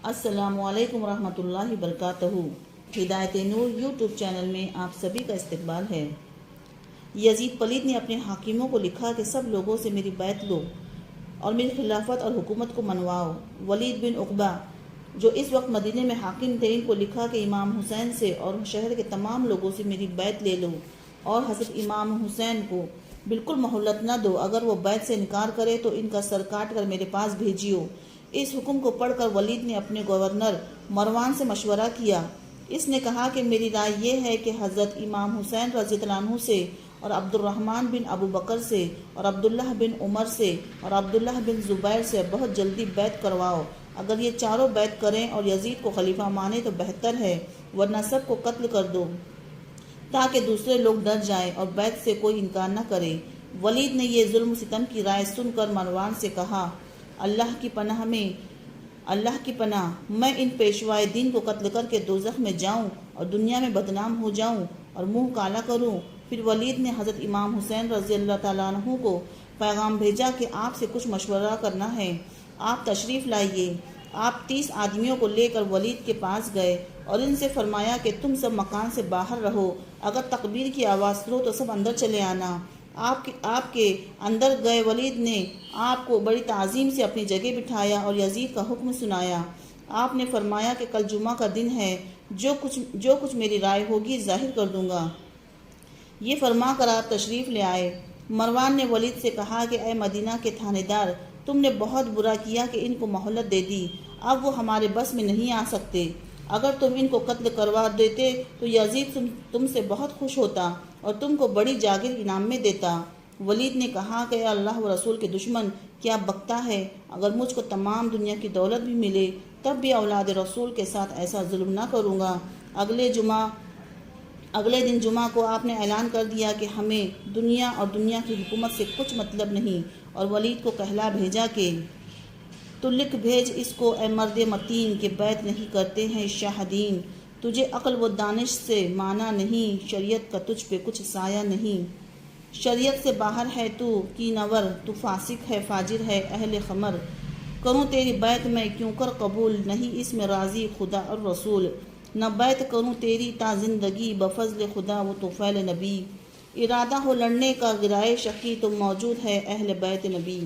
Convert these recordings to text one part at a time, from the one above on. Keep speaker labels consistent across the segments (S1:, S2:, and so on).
S1: السلام علیکم ورحمۃ اللہ وبرکاتہ۔ ہدایت نور یوٹیوب چینل میں آپ سبھی کا استقبال ہے۔ یزید پلید نے اپنے حاکموں کو لکھا کہ سب لوگوں سے میری بیعت لو اور میری خلافت اور حکومت کو منواؤ۔ ولید بن عقبہ جو اس وقت مدینے میں حاکم تھے، ان کو لکھا کہ امام حسین سے اور شہر کے تمام لوگوں سے میری بیعت لے لو اور حضرت امام حسین کو بالکل مہلت نہ دو۔ اگر وہ بیعت سے انکار کرے تو ان کا سر کاٹ کر میرے پاس بھیجیو۔ اس حکم کو پڑھ کر ولید نے اپنے گورنر مروان سے مشورہ کیا۔ اس نے کہا کہ میری رائے یہ ہے کہ حضرت امام حسین رضی اللہ عنہ سے اور عبد الرحمن بن ابو بکر سے اور عبداللہ بن عمر سے اور عبداللہ بن زبیر سے بہت جلدی بیعت کرواؤ۔ اگر یہ چاروں بیعت کریں اور یزید کو خلیفہ مانے تو بہتر ہے، ورنہ سب کو قتل کر دو تاکہ دوسرے لوگ ڈر جائیں اور بیعت سے کوئی انکار نہ کرے۔ ولید نے یہ ظلم و ستم کی رائے سن کر مروان سے کہا، اللہ کی پناہ میں ان پیشوائے دین کو قتل کر کے دوزخ میں جاؤں اور دنیا میں بدنام ہو جاؤں اور منہ کالا کروں۔ پھر ولید نے حضرت امام حسین رضی اللہ تعالیٰ عنہ کو پیغام بھیجا کہ آپ سے کچھ مشورہ کرنا ہے، آپ تشریف لائیے۔ آپ 30 آدمیوں کو لے کر ولید کے پاس گئے اور ان سے فرمایا کہ تم سب مکان سے باہر رہو، اگر تکبیر کی آواز سنو تو سب اندر چلے آنا۔ آپ کے اندر گئے ولید نے آپ کو بڑی تعظیم سے اپنی جگہ بٹھایا اور یزید کا حکم سنایا۔ آپ نے فرمایا کہ کل جمعہ کا دن ہے، جو کچھ میری رائے ہوگی ظاہر کر دوں گا۔ یہ فرما کر آپ تشریف لے آئے۔ مروان نے ولید سے کہا کہ اے مدینہ کے تھانے دار، تم نے بہت برا کیا کہ ان کو مہلت دے دی، اب وہ ہمارے بس میں نہیں آ سکتے۔ اگر تم ان کو قتل کروا دیتے تو یزید تم سے بہت خوش ہوتا اور تم کو بڑی جاگیر انعام میں دیتا۔ ولید نے کہا کہ اے اللہ و رسول کے دشمن، کیا بکتا ہے؟ اگر مجھ کو تمام دنیا کی دولت بھی ملے تب بھی اولاد رسول کے ساتھ ایسا ظلم نہ کروں گا۔ اگلے دن جمعہ کو آپ نے اعلان کر دیا کہ ہمیں دنیا اور دنیا کی حکومت سے کچھ مطلب نہیں، اور ولید کو کہلا بھیجا کہ تو لکھ بھیج اس کو اے مرد متین کہ بیعت نہیں کرتے ہیں شاہدین، تجھے عقل و دانش سے مانا نہیں، شریعت کا تجھ پہ کچھ سایہ نہیں، شریعت سے باہر ہے تو کی نور، تو فاسق ہے فاجر ہے اہل خمر، کروں تیری بیعت میں کیوں کر قبول، نہیں اس میں راضی خدا اور رسول، نہ بیعت کروں تیری تا زندگی، بفضل خدا و طفیل نبی، ارادہ ہو لڑنے کا گرائے شقی تو موجود ہے اہل بیت نبی۔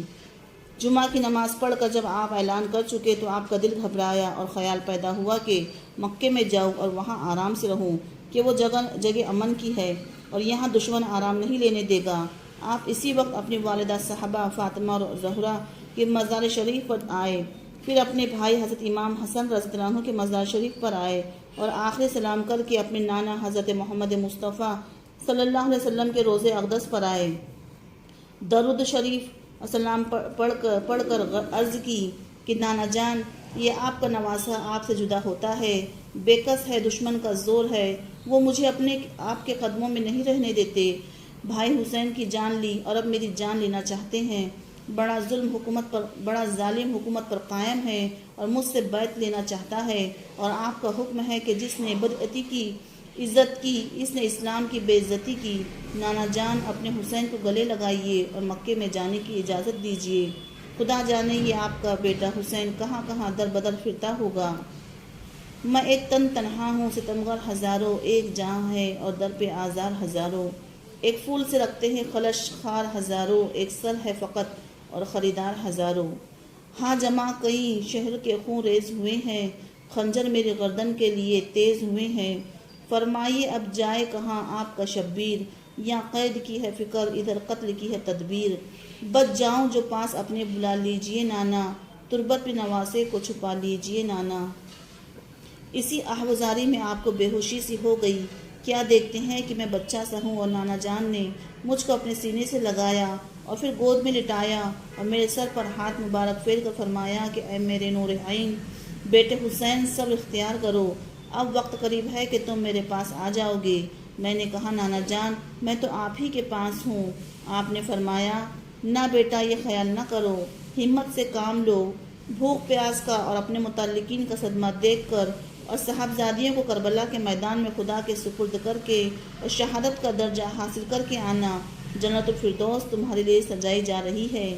S1: جمعہ کی نماز پڑھ کر جب آپ اعلان کر چکے تو آپ کا دل گھبرایا اور خیال پیدا ہوا کہ مکے میں جاؤں اور وہاں آرام سے رہوں، کہ وہ جگہ امن کی ہے اور یہاں دشمن آرام نہیں لینے دے گا۔ آپ اسی وقت اپنی والدہ صاحبہ فاطمہ اور زہرا کے مزار شریف پر آئے، پھر اپنے بھائی حضرت امام حسن رضی اللہ عنہ کے مزار شریف پر آئے اور آخری سلام کر کے اپنے نانا حضرت محمد مصطفیٰ صلی اللہ علیہ وسلم کے روضے اقدس پر آئے، درود شریف سلام پڑھ کر عرض کی کہ نانا جان، یہ آپ کا نواسہ آپ سے جدا ہوتا ہے، بے کس ہے، دشمن کا زور ہے، وہ مجھے آپ کے قدموں میں نہیں رہنے دیتے، بھائی حسین کی جان لی اور اب میری جان لینا چاہتے ہیں، بڑا ظالم حکومت پر قائم ہے اور مجھ سے بیعت لینا چاہتا ہے، اور آپ کا حکم ہے کہ جس نے بدعتی کی عزت کی اس نے اسلام کی بے عزتی کی، نانا جان اپنے حسین کو گلے لگائیے اور مکے میں جانے کی اجازت دیجیے، خدا جانے یہ آپ کا بیٹا حسین کہاں کہاں در بدر پھرتا ہوگا، میں ایک تنہا ہوں، ستمگر ہزاروں، ایک جہاں ہے اور در پہ آزار ہزاروں، ایک پھول سے رکھتے ہیں خلش خار ہزاروں، ایک سر ہے فقط اور خریدار ہزاروں، ہاں جمع کئی شہر کے خون ریز ہوئے ہیں، خنجر میری گردن کے لیے تیز ہوئے ہیں، فرمائیے اب جائے کہاں آپ کا شبیر، یا قید کی ہے فکر ادھر قتل کی ہے تدبیر، بچ جاؤں جو پاس اپنے بلا لیجئے نانا، تربت پہ نواسے کو چھپا لیجئے نانا۔ اسی آہوازاری میں آپ کو بے ہوشی سی ہو گئی، کیا دیکھتے ہیں کہ میں بچہ سا ہوں، اور نانا جان نے مجھ کو اپنے سینے سے لگایا اور پھر گود میں لٹایا اور میرے سر پر ہاتھ مبارک پھیر کر فرمایا کہ اے میرے نور عین بیٹے حسین، صبر اختیار کرو، اب وقت قریب ہے کہ تم میرے پاس آ جاؤ گے۔ میں نے کہا نانا جان، میں تو آپ ہی کے پاس ہوں۔ آپ نے فرمایا نہ بیٹا، یہ خیال نہ کرو، ہمت سے کام لو، بھوک پیاس کا اور اپنے متعلقین کا صدمہ دیکھ کر اور صاحبزادیوں کو کربلا کے میدان میں خدا کے سپرد کر کے اور شہادت کا درجہ حاصل کر کے آنا، جنت الفردوس تمہارے لیے سجائی جا رہی ہے۔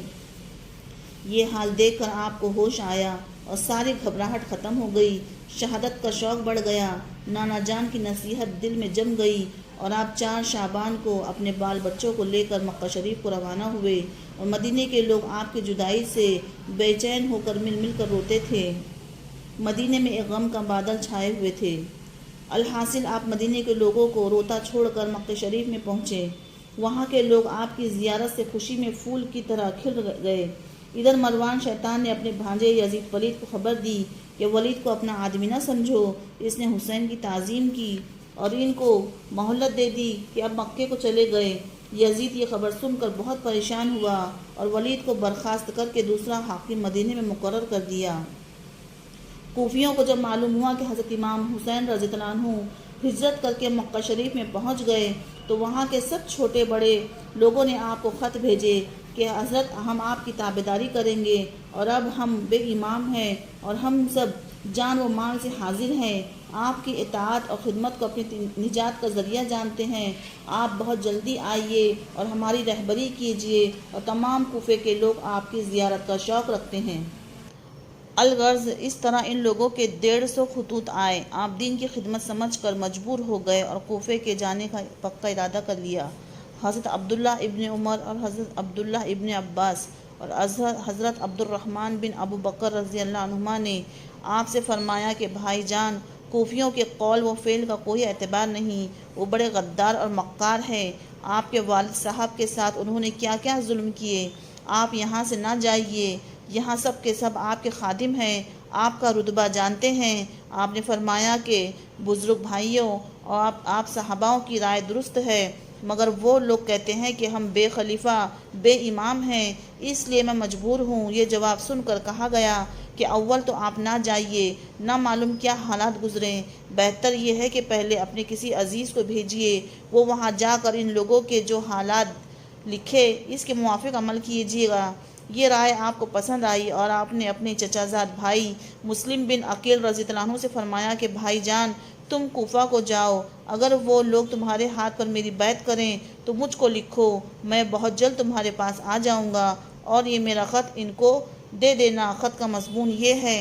S1: یہ حال دیکھ کر آپ کو ہوش آیا اور ساری گھبراہٹ ختم ہو گئی۔ شہادت کا شوق بڑھ گیا۔ نانا جان کی نصیحت دل میں جم گئی اور آپ 4 شعبان کو اپنے بال بچوں کو لے کر مکہ شریف کو روانہ ہوئے، اور مدینے کے لوگ آپ کی جدائی سے بے چین ہو کر مل کر روتے تھے۔ مدینے میں ایک غم کا بادل چھائے ہوئے تھے۔ الحاصل آپ مدینے کے لوگوں کو روتا چھوڑ کر مکہ شریف میں پہنچے۔ وہاں کے لوگ آپ کی زیارت سے خوشی میں پھول کی طرح کھل گئے۔ ادھر مروان شیطان نے اپنے بھانجے یزید ولید کو خبر دی کہ ولید کو اپنا آدمی نہ سمجھو، اس نے حسین کی تعظیم کی اور ان کو مہلت دے دی کہ اب مکے کو چلے گئے۔ یزید یہ خبر سن کر بہت پریشان ہوا اور ولید کو برخاست کر کے دوسرا حاکم مدینے میں مقرر کر دیا۔ کوفیوں کو جب معلوم ہوا کہ حضرت امام حسین رضی اللہ عنہ ہجرت کر کے مکہ شریف میں پہنچ گئے تو وہاں کے سب چھوٹے بڑے لوگوں نے آپ کو خط بھیجے کہ حضرت ہم آپ کی تابعداری کریں گے اور اب ہم بے امام ہیں اور ہم سب جان و مال سے حاضر ہیں، آپ کی اطاعت اور خدمت کو اپنی نجات کا ذریعہ جانتے ہیں، آپ بہت جلدی آئیے اور ہماری رہبری کیجیے، اور تمام کوفے کے لوگ آپ کی زیارت کا شوق رکھتے ہیں۔ الغرض اس طرح ان لوگوں کے 150 خطوط آئے۔ آپ دین کی خدمت سمجھ کر مجبور ہو گئے اور کوفے کے جانے کا پکا ارادہ کر لیا۔ حضرت عبداللہ ابن عمر اور حضرت عبداللہ ابن عباس اور حضرت عبد الرحمن بن ابو بکر رضی اللہ عنہما نے آپ سے فرمایا کہ بھائی جان، کوفیوں کے قول و فعل کا کوئی اعتبار نہیں، وہ بڑے غدار اور مکار ہیں۔ آپ کے والد صاحب کے ساتھ انہوں نے کیا کیا ظلم کیے، آپ یہاں سے نہ جائیے، یہاں سب کے سب آپ کے خادم ہیں، آپ کا رتبہ جانتے ہیں۔ آپ نے فرمایا کہ بزرگ بھائیوں، اور آپ صحاباؤں کی رائے درست ہے، مگر وہ لوگ کہتے ہیں کہ ہم بے خلیفہ بے امام ہیں، اس لیے میں مجبور ہوں۔ یہ جواب سن کر کہا گیا کہ اول تو آپ نہ جائیے، نہ معلوم کیا حالات گزریں، بہتر یہ ہے کہ پہلے اپنے کسی عزیز کو بھیجیے، وہ وہاں جا کر ان لوگوں کے جو حالات لکھے اس کے موافق عمل کیجیے گا۔ یہ رائے آپ کو پسند آئی اور آپ نے اپنے چچا زاد بھائی مسلم بن عقیل رضی اللہ عنہ سے فرمایا کہ بھائی جان، تم کوفہ کو جاؤ، اگر وہ لوگ تمہارے ہاتھ پر میری بیعت کریں تو مجھ کو لکھو، میں بہت جلد تمہارے پاس آ جاؤں گا، اور یہ میرا خط ان کو دے دینا۔ خط کا مضمون یہ ہے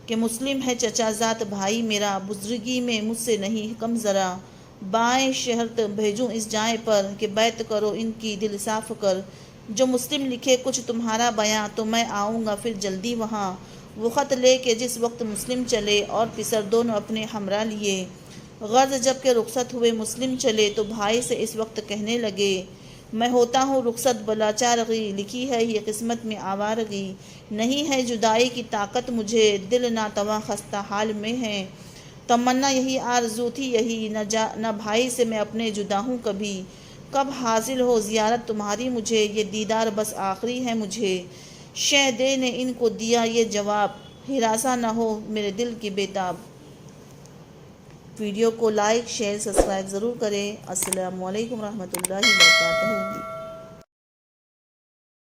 S1: کہ مسلم ہے چچا زاد بھائی میرا، بزرگی میں مجھ سے نہیں کم ذرا، بائیں شرط بھیجوں اس جائے پر کہ بیعت کرو ان کی دل صاف کر، جو مسلم لکھے کچھ تمہارا بیاں تو میں آؤں گا پھر جلدی وہاں۔ وہ خط لے کے جس وقت مسلم چلے اور پسر دونوں اپنے ہمراہ لیے۔ غرض جب کہ رخصت ہوئے مسلم چلے تو بھائی سے اس وقت کہنے لگے، میں ہوتا ہوں رخصت بلاچارگی، لکھی ہے یہ قسمت میں آوارگی، نہیں ہے جدائی کی طاقت مجھے، دل ناتواں خستہ حال میں ہے، تمنا یہی آرزو تھی یہی، نہ بھائی سے میں اپنے جدا ہوں کبھی، کب حاصل ہو زیارت تمہاری مجھے، یہ دیدار بس آخری ہے مجھے۔ شہ دے نے ان کو دیا یہ جواب، ہراساں نہ ہو میرے دل کی بےتاب۔ ویڈیو کو لائک، شیئر، سبسکرائب ضرور کریں۔ السلام علیکم ورحمۃ اللہ وبرکاتہ۔